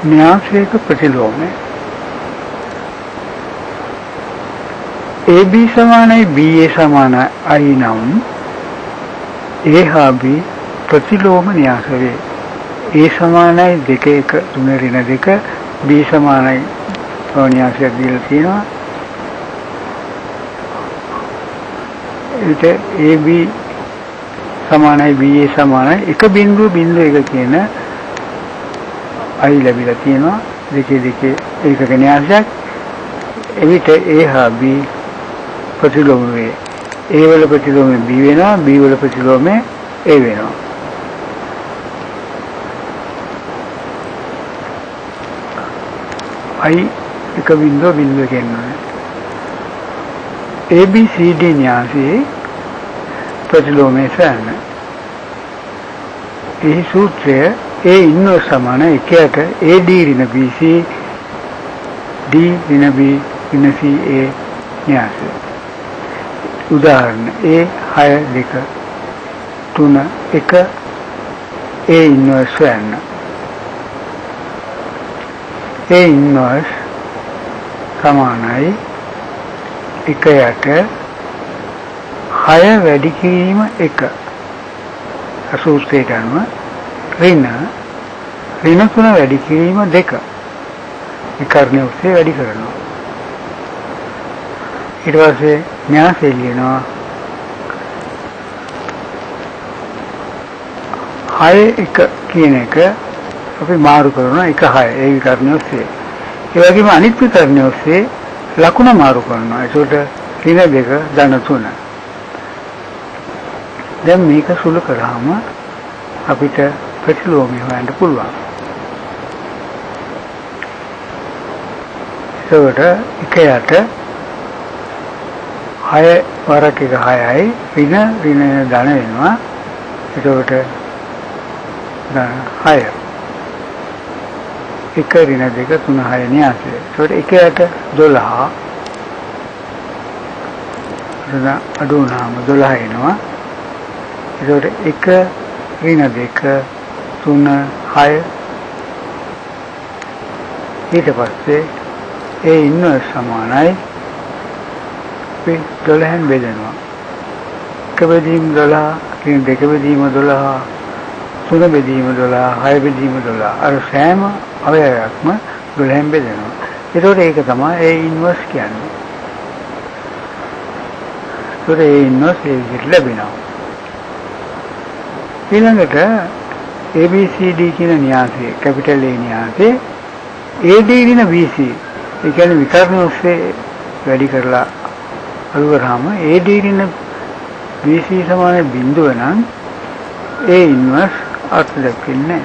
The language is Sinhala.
न्यासයක ප්‍රතිලෝමය AB සමානයි BA සමානයි I නම් A හා B ප්‍රතිලෝම න්‍යාස වේ. A සමානයි 2 1 3 ඍණ 2 B සමානයි න්‍යාසයක් දීලා තියෙනවා. ඊට AB සමානයි BA සමානයි 1.1 කියන I ලැබිලා තියෙනවා. දෙකේ ඒකක න්‍යාසයක්. එවිට A හා B ප්‍රතිලෝම වේ. A වල ප්‍රතිලෝමය B වෙනවා, B වල ප්‍රතිලෝමය A වෙනවා. I 1.1 කියනවා. ABCD න්‍යාසයේ ප්‍රතිලෝමය සෑම. ଏହି සූත්‍රය A ඉන්වර්ස් සමාන 1ට AD ඍණ BC D ඍණ B ඍණ CA න්‍යාසය. උදාහරණ A 6 2 3 1 A ඉන්වර්ස් සෑම. A ඉන්වර්ස් සමානයි 1ට 6 වැඩි කිරීම 1 සූත්‍රයට අනුව ඍණ 3 වැඩි කිරීම 2 විකරණය ඔස්සේ වැඩි කරනවා. ඊට පස්සේ න්‍යාසය ලියනවා 6 1 කියන එක අපි මාරු කරනවා 1 6 ඒ විකරණය ඔස්සේ. ඒ වගේම අනිත් විකරණය ඔස්සේ ලකුණ මාරු කරනවා. ඒකට ඍණ 2 ධන 3. දැන් මේක සුළු කරාම අපිට ප්‍රතිලෝමය හොයන්න පුළුවන්. ඒකට 1ට 6 වරක් 1 6යි ඍණ ධන වෙනවා. ඒකට ධන 6 1 ඍණ 2 3 6 න්‍යාසය. ඒකට 1ට 12 ඍණ අඩු වුණාම 12 එනවා. ඒකට 1 ඍණ 2 3 6 ඊට පස්සේ A ඉන්වර්ස් සමානයි 12න් බෙදෙනවා. 1 බෙදීම 12 ඍණ 2 බෙදීම 12 3 බෙදීම 12 6 බෙදීම 12 අර සෑම අවයවයක්ම 12න් බෙදෙනවා. ඒකට ඒක තමයි A ඉන්වර්ස් කියන්නේ. ඒකට A ඉන්වර්ස් ඒ විදිහට ලැබෙනවා. ඊළඟට ABCD කියන න්‍යාසය කැපිටල් A න්‍යාසයේ AD ඍණ BC ඒ කියන්නේ විකරණ ඔස්සේ වැඩි කරලා අලු කරාම AD ඍණ BC සමාන බිඳුව නම් A ඉන්වර්ස් අර්ථ දක්වන්නේ